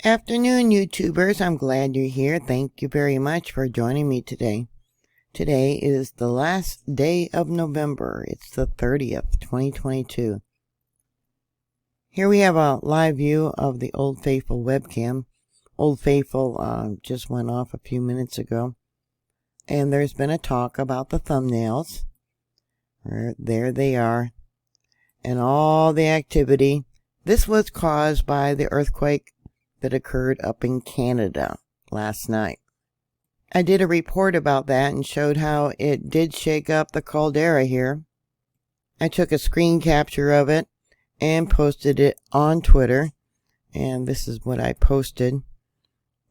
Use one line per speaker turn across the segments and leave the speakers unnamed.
Afternoon, YouTubers. I'm glad you're here. Thank you very much for joining me today. Today is the last day of November. It's the 30th, 2022. Here we have a live view of the Old Faithful webcam. Old Faithful just went off a few minutes ago. And there's been a talk about the thumbnails. There they are. And all the activity. This was caused by the earthquake that occurred up in Canada last night. I did a report about that and showed how it did shake up the caldera here. I took a screen capture of it and posted it on Twitter. And this is what I posted.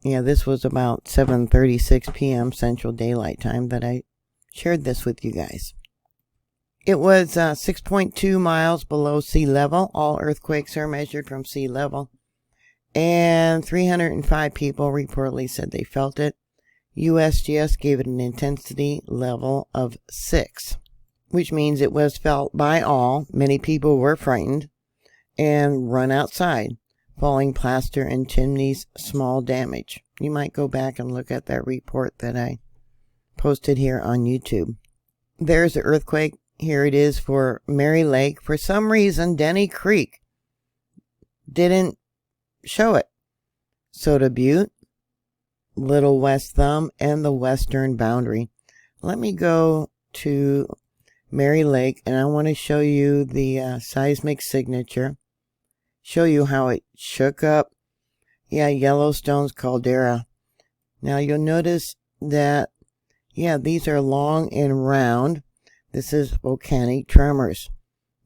Yeah, this was about 7:36 p.m. Central Daylight Time that I shared this with you guys. It was 6.2 miles below sea level. All earthquakes are measured from sea level. And 305 people reportedly said they felt it. USGS gave it an intensity level of 6, which means it was felt by all. Many people were frightened and run outside. Falling plaster and chimneys, small damage. You might go back and look at that report that I posted here on YouTube. There's the earthquake. Here it is for Mary Lake. For some reason, Denny Creek didn't show it. Soda Butte, Little West Thumb, and the western boundary. Let me go to Mary Lake, and I want to show you the seismic signature. Show you how it shook up, Yellowstone's caldera. Now you'll notice that, these are long and round. This is volcanic tremors.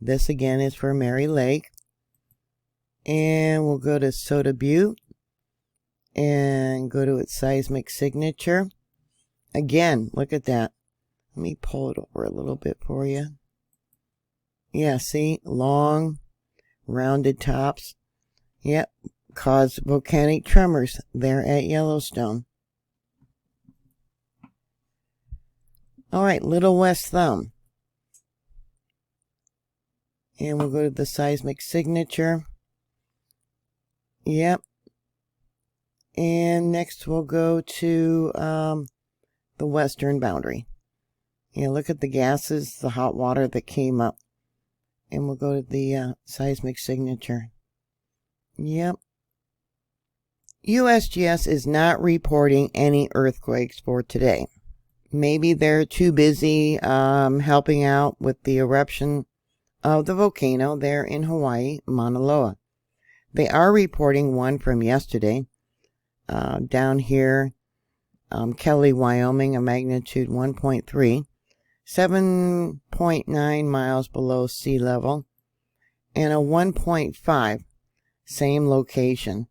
This again is for Mary Lake. And we'll go to Soda Butte and go to its seismic signature. Again, look at that. Let me pull it over a little bit for you. Yeah, see? Long, rounded tops. Yep, caused volcanic tremors there at Yellowstone. All right, Little West Thumb. And we'll go to the seismic signature. Yep. And next we'll go to the western boundary. Look at the gases, the hot water that came up. And we'll go to the seismic signature. Yep. USGS is not reporting any earthquakes for today. Maybe they're too busy helping out with the eruption of the volcano there in Hawaii, Mauna Loa. They are reporting one from yesterday. Down here, Kelly, Wyoming, a magnitude 1.3. 7.9 miles below sea level. And a 1.5, same location,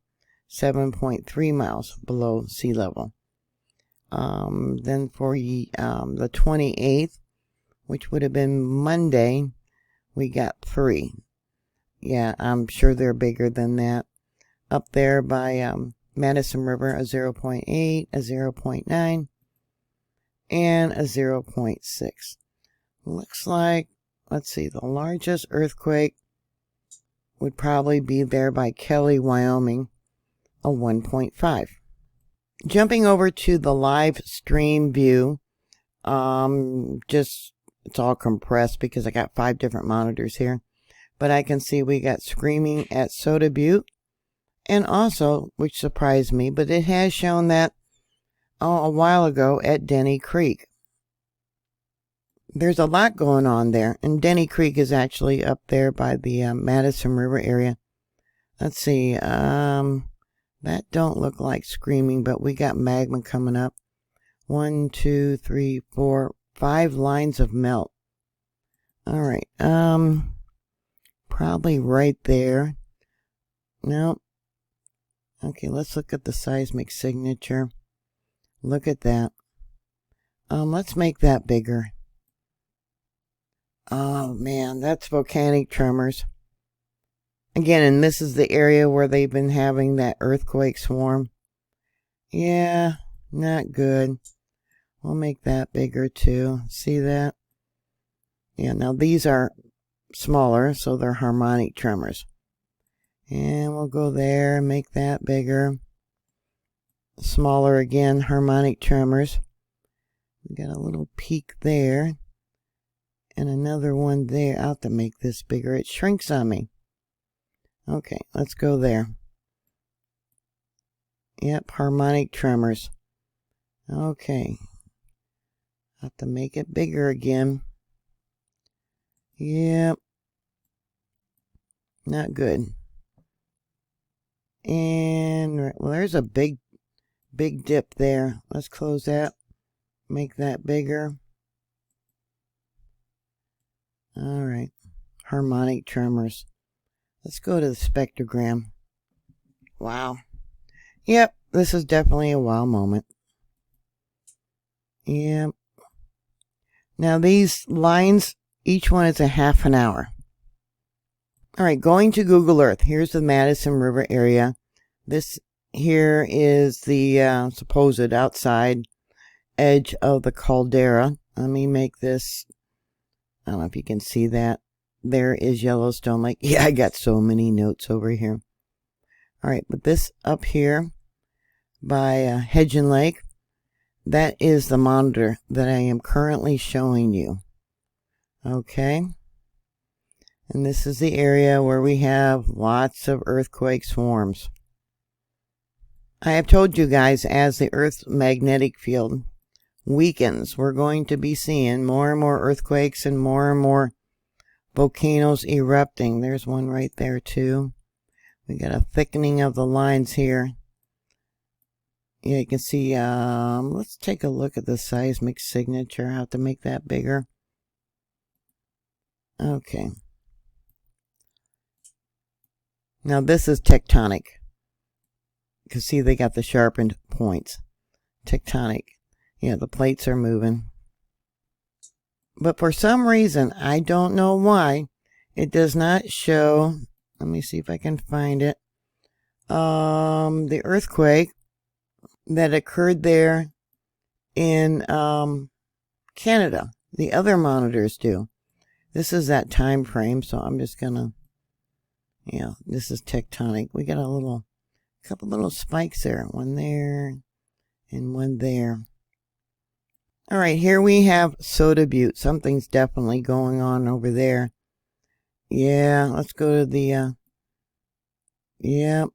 7.3 miles below sea level. Then for the 28th, which would have been Monday, we got 3. Yeah, I'm sure they're bigger than that. Up there by Madison River, a 0.8, a 0.9, and a 0.6. Looks like, let's see, the largest earthquake would probably be there by Kelly, Wyoming, a 1.5. Jumping over to the live stream view, it's all compressed because I got 5 different monitors here. But I can see we got screaming at Soda Butte. And also, which surprised me, but it has shown that a while ago at Denny Creek. There's a lot going on there. And Denny Creek is actually up there by the Madison River area. Let's see. That don't look like screaming, but we got magma coming up. 1, 2, 3, 4, 5 lines of melt. All right. Probably right there. Nope. Okay, let's look at the seismic signature. Look at that. Let's make that bigger. Oh man, that's volcanic tremors. Again, and this is the area where they've been having that earthquake swarm. Yeah, not good. We'll make that bigger too. See that? Yeah, now these are smaller, so they're harmonic tremors. And we'll go there and make that bigger. smaller again, harmonic tremors. We got a little peak there. And another one there. I'll have to make this bigger. It shrinks on me. Okay, let's go there. Yep, harmonic tremors. Okay. I'll have to make it bigger again. Yep. Not good. And, well, there's a big dip there. Let's close that. Make that bigger. All right. Harmonic tremors. Let's go to the spectrogram. Wow. Yep, this is definitely a wow moment. Yep. Now these lines, each one is a half an hour. All right, going to Google Earth. Here's the Madison River area. This here is the supposed outside edge of the caldera. Let me make this, I don't know if you can see that. There is Yellowstone Lake. Yeah, I got so many notes over here. All right, but this up here by Henig Lake, that is the monitor that I am currently showing you. Okay. And this is the area where we have lots of earthquake swarms. I have told you guys, as the Earth's magnetic field weakens, we're going to be seeing more and more earthquakes and more volcanoes erupting. There's one right there too. We got a thickening of the lines here. Yeah, you can see, let's take a look at the seismic signature. How to make that bigger. Okay. Now this is tectonic. You can see they got the sharpened points. Tectonic. Yeah, the plates are moving. But for some reason, I don't know why, it does not show, let me see if I can find it, the earthquake that occurred there in Canada. The other monitors do. This is that time frame, so I'm just gonna, yeah, this is tectonic. We got a couple little spikes there. One there and one there. All right, here we have Soda Butte. Something's definitely going on over there. Yeah, let's go to the, yeah.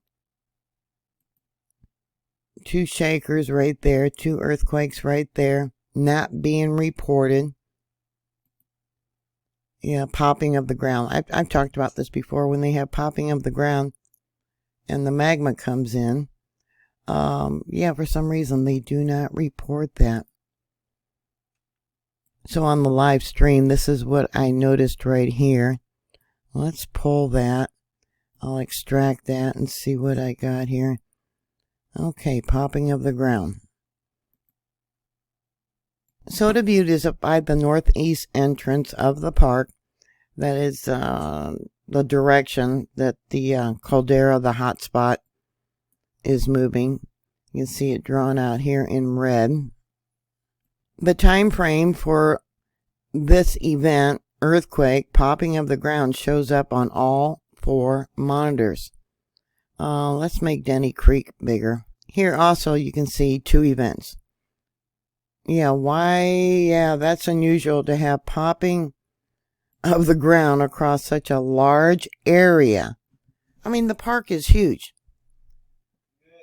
2 shakers right there, 2 earthquakes right there, not being reported. Yeah, popping of the ground. I've talked about this before. When they have popping of the ground and the magma comes in, yeah, for some reason they do not report that. So on the live stream, this is what I noticed right here. Let's pull that. I'll extract that and see what I got here. Okay, popping of the ground. Soda Butte is up by the northeast entrance of the park. That is the direction that the caldera, the hot spot, is moving. You can see it drawn out here in red. The time frame for this event, earthquake, popping of the ground, shows up on all 4 monitors. Let's make Denny Creek bigger. Here also you can see 2 events. Yeah, why? Yeah, that's unusual to have popping of the ground across such a large area. I mean, the park is huge.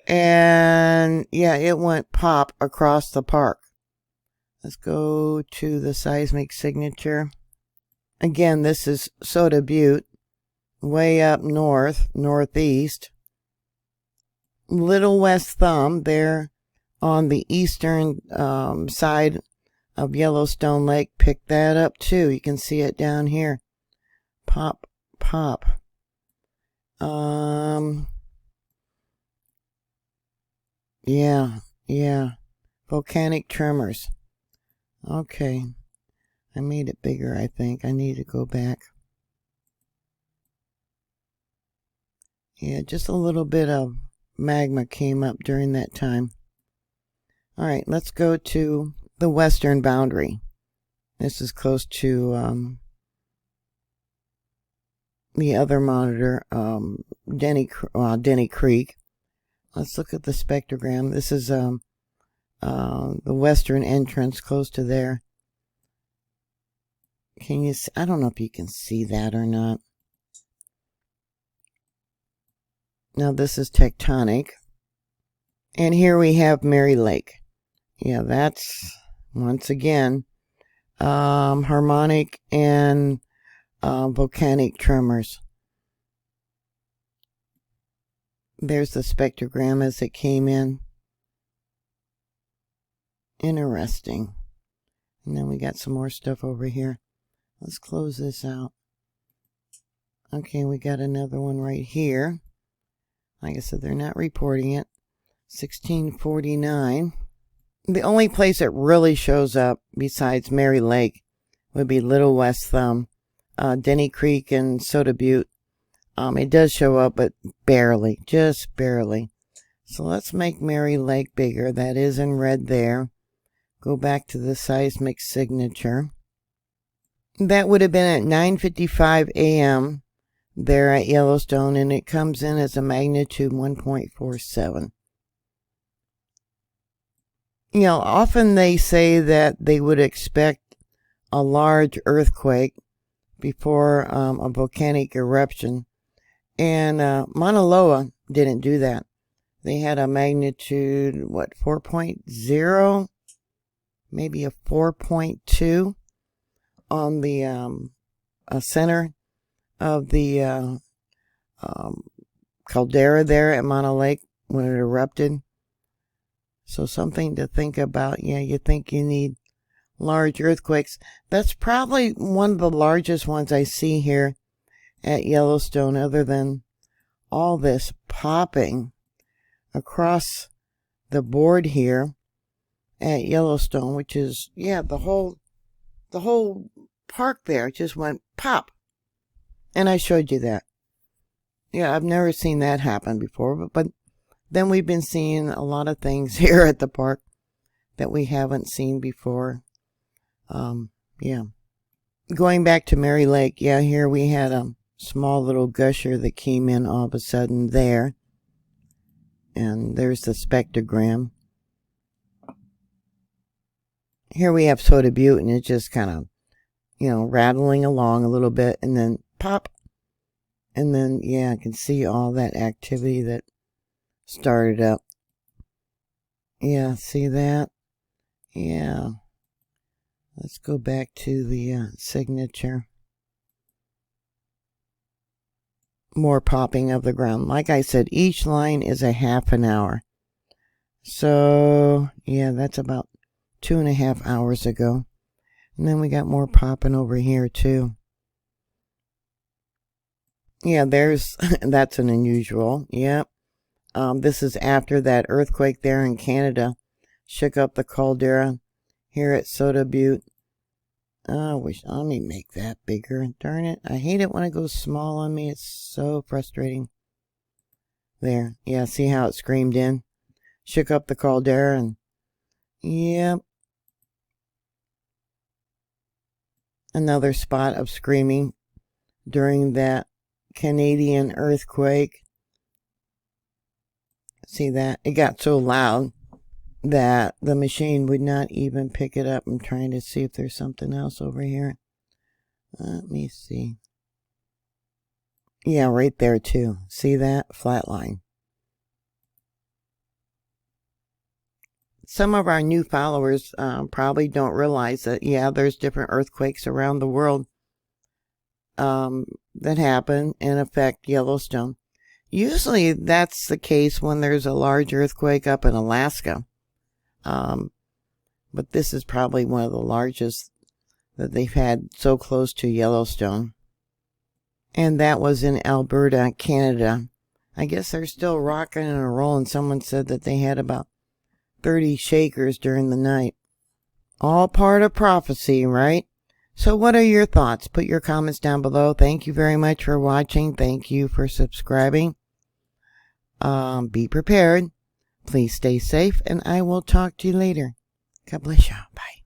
And yeah, it went pop across the park. Let's go to the seismic signature. Again, this is Soda Butte, way up north, northeast. Little West Thumb, there on the eastern side of Yellowstone Lake, picked that up too. You can see it down here. Pop, pop. Yeah. Volcanic tremors. Okay. I made it bigger, I think. I need to go back. Yeah, just a little bit of magma came up during that time. All right, let's go to the western boundary. This is close to the other monitor, Denny Creek. Let's look at the spectrogram. This is the western entrance, close to there. Can you see? I don't know if you can see that or not. Now this is tectonic. And here we have Mary Lake. Yeah, that's, once again, harmonic and volcanic tremors. There's the spectrogram as it came in. Interesting. And then we got some more stuff over here. Let's close this out. Okay, we got another one right here. Like I said, they're not reporting it. 1649. The only place it really shows up besides Mary Lake would be Little West Thumb, Denny Creek, and Soda Butte. It does show up, but barely, just barely. So let's make Mary Lake bigger. That is in red there. Go back to the seismic signature. That would have been at 9:55 a.m. there at Yellowstone, and it comes in as a magnitude 1.47. You know, often they say that they would expect a large earthquake before a volcanic eruption. And Mauna Loa didn't do that. They had a magnitude, 4.0? Maybe a 4.2 on the center of the caldera there at Mauna Lake when it erupted. So something to think about. Yeah, you think you need large earthquakes. That's probably one of the largest ones I see here at Yellowstone, other than all this popping across the board here at Yellowstone, which is, yeah, the whole park there just went pop. And I showed you that. Yeah, I've never seen that happen before, but then we've been seeing a lot of things here at the park that we haven't seen before. Yeah. Going back to Mary Lake, yeah, here we had a small little gusher that came in all of a sudden there. And there's the spectrogram. Here we have Soda Butte, and it's just kind of, you know, rattling along a little bit, and then pop. And then, yeah, I can see all that activity that started up. Yeah, see that? Yeah. Let's go back to the signature. More popping of the ground. Like I said, each line is a half an hour. So, yeah, that's about 2.5 hours ago. And then we got more popping over here, too. Yeah, that's an unusual. Yep. This is after that earthquake there in Canada shook up the caldera here at Soda Butte. Let me make that bigger. Darn it. I hate it when it goes small on me. It's so frustrating. There. Yeah, see how it screamed in? Shook up the caldera and, yep. Another spot of screaming during that Canadian earthquake. See that? It got so loud that the machine would not even pick it up. I'm trying to see if there's something else over here. Let me see. Yeah, right there too. See that? Flat line. Some of our new followers probably don't realize that, yeah, there's different earthquakes around the world that happen and affect Yellowstone. Usually that's the case when there's a large earthquake up in Alaska. But this is probably one of the largest that they've had so close to Yellowstone. And that was in Alberta, Canada. I guess they're still rocking and rolling. Someone said that they had about 30 shakers during the night. All part of prophecy, right? So what are your thoughts? Put your comments down below. Thank you very much for watching. Thank you for subscribing. Be prepared. Please stay safe, and I will talk to you later. God bless you. Bye.